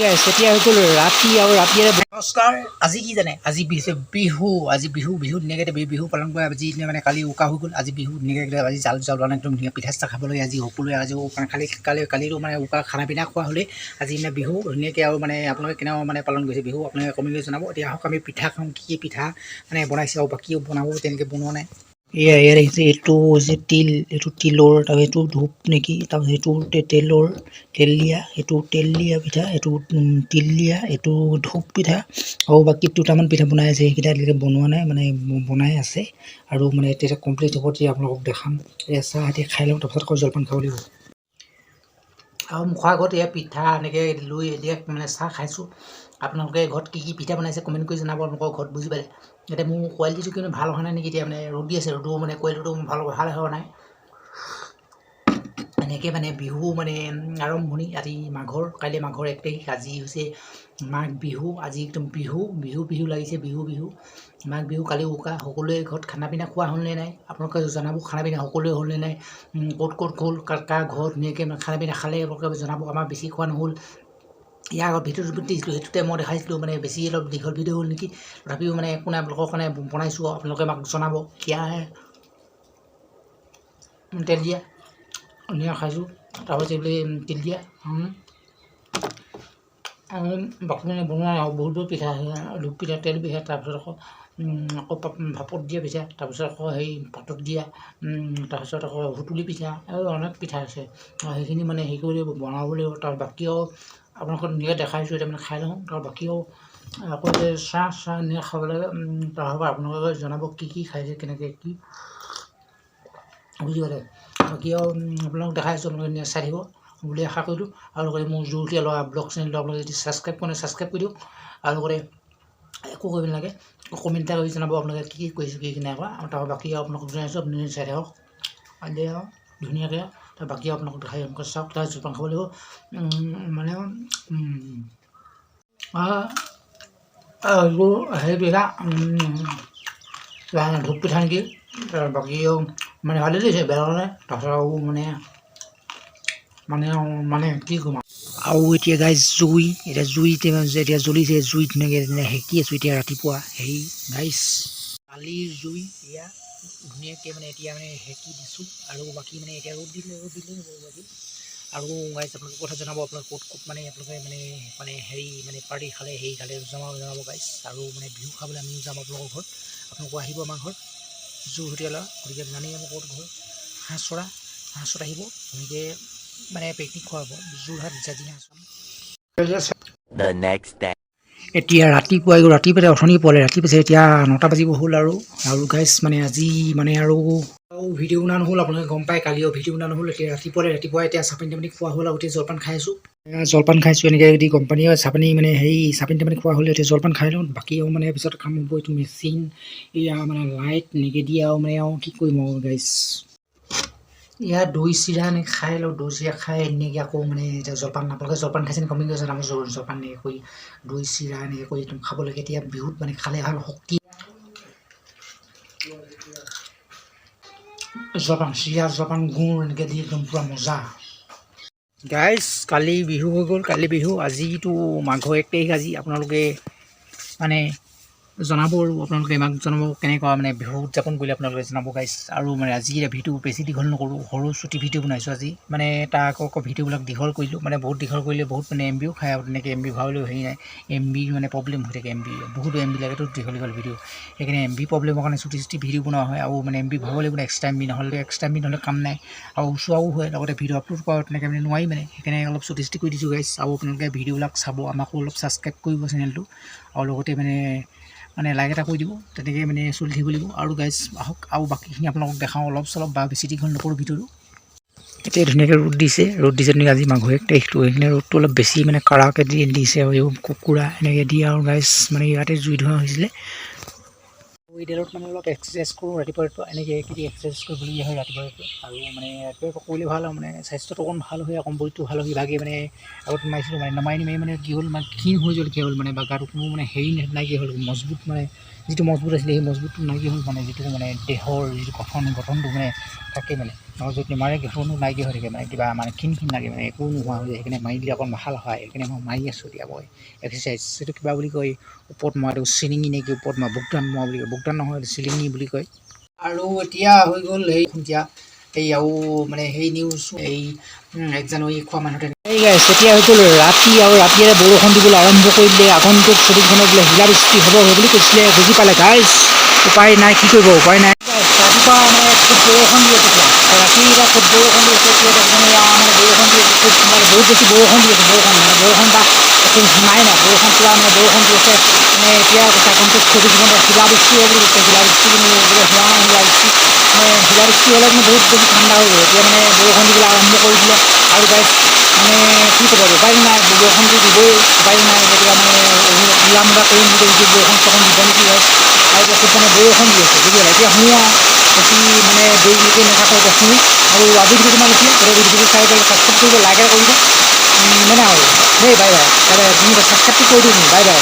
এতিয়া হৈ গ'ল ৰাতি আৰু ৰাতিয়ে নমস্কাৰ। আজি কি জানে, আজি বিহু। আজি বিহু ধুনীয়াকৈ বিহু পালন কৰে। আজি মানে কালি উকা হৈ গ'ল, আজি বিহু ধুনীয়াকৈ আজি জাল মানে একদম ধুনীয়া পিঠা চিঠা খাবলৈ আজি সকলোৱে আজি কালিতো মানে উকা খানা পিনা খোৱা হ'লেই আজি মানে বিহু ধুনীয়াকৈ আৰু মানে আপোনালোকে কেনেও মানে পালন কৰিছে বিহু আপোনালোকে কমেণ্টত জনাব। এতিয়া আহক আমি পিঠা খাওঁ, কি পিঠা মানে বনাইছে আৰু বাকীও বনাব তেনেকৈ বনোৱা নাই। ইয়াত আহিছে এইটো হৈছে তিল, এইটো তিলৰ তাৰপিছত এইটো ধূপ নেকি, তাৰপিছত এইটো তেল দিয়া, এইটো তেল দিয়া পিঠা, এইটো তিল দিয়া, এইটো ধূপ পিঠা আৰু বাকী দুটামান পিঠা বনাই আছে। সেইকেইটা এতিয়ালৈকে বনোৱা নাই, মানে বনাই আছে আৰু মানে এতিয়া কমপ্লিট হ'ব তেতিয়া আপোনালোকক দেখাম। এতিয়া চাহ এতিয়া খাই লওঁ, তাৰপিছত আকৌ জলপান খাব লাগিব। আৰু মুখৰ আগত এয়া পিঠা এনেকৈ লৈ এতিয়া মানে চাহ খাইছোঁ। আপোনালোকে ঘৰত কি কি পিঠা বনাইছে কমেণ্ট কৰি জনাব, আপোনালোকৰ ঘৰত বুজি পালে। এতিয়া মোৰ কোৱালিটিটো কিন্তু ভাল হোৱা নাই নেকি, এতিয়া মানে ৰ'দ দি আছে, ৰ'দো মানে কোৱালিটিটো ভাল হোৱা নাই। এনেকৈ মানে বিহু মানে আৰম্ভণি আজি মাঘৰ, কাইলৈ মাঘৰ 1 তাৰিখ, আজি হৈছে মাঘ বিহু। আজি একদম বিহু লাগিছে, বিহু মাঘ বিহু। কালি উকা, সকলোৱে ঘৰত খানা পিনা খোৱা হ'লনে নাই আপোনালোকে জনাব। খানা পিনা সকলোৱে হ'লনে নাই, ক'ত গ'ল, কাৰ ঘৰত ধুনীয়াকৈ খানা পিনা খালে আপোনালোকে জনাব। আমাৰ বেছি খোৱা নহ'ল। ইয়াৰ আগত ভিডিঅ'টো দিছিলোঁ, সেইটোতে মই দেখাইছিলোঁ, মানে বেছি অলপ দীঘল ভিডিঅ' হ'ল নেকি। তথাপিও মানে একো নাই, আপোনালোকৰ কাৰণে বনাইছোঁ, আপোনালোকে আমাক জনাব। এয়াহে তেল দিয়া ধুনীয়া খাইছোঁ, তাৰপিছত এইবিলাক তিল দিয়া বাকী মানে বনোৱা আৰু বহুত পিঠা আছে। ধূপ পিঠা, তেল পিঠা, তাৰপিছত আকৌ ভাপত দিয়া পিঠা, তাৰপিছত আকৌ ভাতত দিয়া, তাৰপিছত আকৌ সুতুলি পিঠা আৰু অনেক পিঠা আছে। সেইখিনি মানে হেৰি কৰি বনাব লাগিব। তাৰ বাকীও আপোনালোকক ধুনীয়াকৈ দেখাইছোঁ। এতিয়া মানে খাই লওঁ, তাৰ বাকীও আকৌ যে চাহ ধুনীয়া খাব লাগে। তাৰপৰা আপোনালোকে জনাব কি কি খাইছে, কেনেকৈ কি বুজি পালে। বাকী আৰু আপোনালোকক দেখাইছোঁ, আপোনালোকে চাই থাকিব বুলি আশা কৰিলোঁ। আৰু লগতে মোৰ জোৰকৈ লোৱা ব্লগ চেনেলটো আপোনালোকে যদি ছাবস্ক্ৰাইব কৰে ছাবস্ক্ৰাইব কৰি দিওঁ। আৰু লগতে একো কৰিব নালাগে, কমেণ্ট এটা কৰি জনাব আপোনালোকে কি কৰিছোঁ, কি নাই কৰা। আৰু তাৰ বাকী আপোনালোকক জনাইছোঁ, আপুনি চাই থাকক এতিয়া আৰু ধুনীয়াকৈ। তাৰ বাকী আপোনালোকক দেখাই চাওক, তাৰ জলপান খাব লাগিব। মানে হেৰি পিঠা ধূপ পিঠা নেকি, তাৰ বাকীও মানে ভালেই দিছে, বেয়া হোৱা নাই। তাৰপিছত আৰু মানে কি ক'ম আৰু এতিয়া গাইজ জুই, এতিয়া জ্বলিছে, জুই ধুনীয়াকৈ সেকি আছোঁ এতিয়া ৰাতিপুৱা। হেৰি গাইজ কালিৰ জুই এয়া ধুনীয়াকৈ মানে এতিয়া মানে সেকি দিছোঁ। আৰু বাকী মানে এতিয়া ৰ'দ দিলে বাকী। আৰু গাইজ আপোনালোকে কথা জনাব, আপোনালোকে ক'ত মানে আপোনালোকে মানে হেৰি মানে পাৰ্টি খালে, হেৰি খালে জনাব গাইজ। আৰু মানে বিহু খাবলৈ আমিও যাম আপোনালোকৰ ঘৰত, আপোনালোকো আহিব আমাৰ ঘৰত যোৰহতীয়ালা। গতিকে জানেই আমাৰ ক'ত ঘৰ, হাঁহচৰা আহিব এনেকৈ মানে পিকনিক খোৱা হ'ব, যোৰহাট জাজিঙা আছাম। এতিয়া ৰাতিপুৱাই গ'ল, ৰাতিপুৱাই অথনি পোৱালে, ৰাতিপুৱাই এতিয়া 9টা বাজিব হ'ল। আৰু গাইজ মানে আজি মানে আৰু ভিডিঅ' বনোৱা নহ'ল, আপোনালোকে গম পায়। কালিও ভিডিঅ' বনোৱা নহ'ল। এতিয়া ৰাতিপুৱাই এতিয়া চাপানি টাপানি খোৱা হ'ল আৰু এতিয়া জলপান খাইছোঁ। এনেকৈ যদি কোম্পানী চাপানি মানে হেৰি চাপানি টাপানি খোৱা হ'লে এতিয়া জলপান খাই লওঁ। বাকী আৰু মানে পিছত কাম হ'ব, এইটো মেচিন এয়া মানে লাইট এনেকৈ দিয়ে আৰু মানে আৰু কি কৰিম আৰু গাইজ। ইয়াত দৈ চিৰা এনেকৈ খাই লওঁ, দৈ চিৰা খাই এনেকৈ আকৌ মানে এতিয়া জলপান, আপোনালোকে জলপান খাইছে কমেণ্ট কৰি জনাব। জলপান এনেকৈ কৰি দৈ চিৰা এনেকৈ কৰি একদম খাব লাগে। এতিয়া বিহুত মানে খালে ভাল, শক্তি জলপান গুড় এনেকৈ দি একদম পূৰা মজা। গাইজ কালি বিহু হৈ গ'ল, কালি বিহু। আজিতো মাঘৰ 1 তাৰিখ। আজি আপোনালোকে মানে জনাব, আৰু আপোনালোকে আমাক জনাব কেনেকুৱা মানে বিহু উদযাপন কৰিলে আপোনালোকে জনাব গাইজ। আৰু মানে আজি ভিডিঅ' বেছি দীঘল নকৰোঁ, সৰু চুটি ভিডিঅ' বনাইছোঁ আজি। মানে তাৰ আকৌ ভিডিঅ'বিলাক দীঘল কৰিলোঁ, মানে বহুত দীঘল কৰিলে বহুত মানে MB ও খায় আৰু তেনেকৈ MB ভৰালেও হেৰি নাই, MB মানে প্ৰব্লেম হৈ থাকে। বহুত MB লাগেতো দীঘল ভিডিঅ', সেইকাৰণে MB প্ৰব্লেমৰ কাৰণে চুটি ভিডিঅ' বনোৱা হয়। আৰু মানে MB ভৰাব লাগিব এক্সট্ৰা MB, নহ'লে কাম নাই। আৰু চোৱাও হয়, লগতে ভিডিঅ' আপলোড কৰা তেনেকৈ মানে নোৱাৰি, মানে সেইকাৰণে অলপ চুটি কৰি দিছোঁ গাইজ। আৰু আপোনালোকে ভিডিঅ'বিলাক চাব, আমাকো অলপ ছাবস্ক্ৰাইব কৰিব চেনেলটো, আৰু লগতে মানে লাইক এটা কৰি দিব, তেনেকৈ মানে চলি থাকিব লাগিব। আৰু গাইজ আহক আৰু বাকীখিনি আপোনালোকক দেখাওঁ অলপ চলপ, বা বেছি দীঘল নকৰোঁ ভিডিঅ'টো। এতিয়া ধুনীয়াকৈ ৰ'দ দিছে তেনেকৈ আজি মাঘৰ 1 তাৰিখটো, সেইখিনি ৰ'দটো অলপ বেছি মানে কাঢ়াকৈ দিছে। আৰু এইবোৰ কুকুৰা এনেকৈ দিয়ে আৰু গাইজ মানে ইয়াতে জুই ধোৱা হৈছিলে। উইডেলত মানে অলপ এক্সাৰচাইজ কৰোঁ ৰাতিপুৱা এনেকৈ কেতিয়া এক্সাৰচাইজ কৰিবলগীয়া হয় ৰাতিপুৱা আৰু মানে ৰাতিপুৱা কৰিলে ভাল আৰু মানে স্বাস্থ্যটো অকণ ভাল হয় অকণ বডিটো ভাল হয় ইভাগে মানে আগত মাৰিছিলোঁ মানে নামাৰি মানে কি হ'ল মানে ক্ষীণ হৈ যোৱা কি হ'ল মানে বা গাটো কোনো মানে হেৰি নাইকিয়া হ'ল মজবুত মানে যিটো মজবুত আছিলে সেই মজবুতটো নাইকিয়া হ'ল মানে যিটো মানে দেহৰ যিটো গঠনটো মানে থাকে মানে য'ত নেমাৰে গঠনটো নাইকিয়া হৈ থাকে মানে কিবা মানে ক্ষীণ লাগে মানে একো নোহোৱা হৈ যায় সেইকাৰণে মাৰি দিলে অকণ ভাল হয় সেইকাৰণে মই মাৰি আছোঁ এতিয়া মই এক্সাৰচাইজ সেইটো কিবা বুলি কয় ওপৰত মৰাটো চিলিঙি নেকি ওপৰত মৰা বুকদান মৰা বুলি কয় বুকদান নহয় চিলিঙি বুলি কয় আৰু এতিয়া হৈ গ'ল সেই এতিয়া এই আৰু মানে সেই নিউজ এই 1 জানুৱাৰী খোৱা মানুহতে এই গাইছ এতিয়া হৈ গ'ল ৰাতি আৰু ৰাতিয়ে বৰষুণ দিবলৈ আৰম্ভ কৰিলে আগন্তুক ছবিখনত বোলে শিলাবৃষ্টি হ'ব সেই বুলি কৈছিলে বুজি পালে গাইছ উপায় নাই কি কৰিব উপায় নাই ৰাতিপুৱা মানে খুব বৰষুণ দি আছে ৰাতিপুৱা খুব বৰষুণ দি আছে মানে বৰষুণ দি আছে খুব মানে বহুত বেছি বৰষুণ দি আছে বৰষুণ বা একো সীমাই নাই বৰষুণ পুৰা মানে বৰষুণ দি আছে মানে এতিয়া আগন্তুক ছবিখনত শিলাবৃষ্টি হ'ব বুলি কৈছে শিলাবৃষ্টি কিন্তু বোলে হোৱা নাই শিলাবৃষ্টি মানে শিলাবৃষ্টি হ'লে মানে বহুত বেছি ঠাণ্ডা হৈ গ'ল এতিয়া মানে বৰষুণ দিবলৈ আৰম্ভ কৰি দিলে আৰু গাইছ মানে কি ক'ব উপায় নাই বৰষুণটো দিবই উপায় নাই এতিয়া মানে উৰা মুৰা কৰিম বুলি ভাবিছোঁ বৰষুণ চৰষুণ দিব নেকি গাইছ আৰু এতিয়া খুব মানে বৰষুণ দি আছে বুজি পালে এতিয়া শুওঁ বেছি মানে দেৰিলৈকে নাথাকোঁ এতিয়া শুওঁ আৰু আজি ভিডিঅ'টো মানে কি ভিডিঅ'টো চাই পেলাই ছাবস্ক্ৰাইব কৰিব লাইক এটা কৰিব মানে আৰু দেই বাই বাই তুমি ছাবস্ক্ৰাইবটো কৰি দিওঁ বাই বাই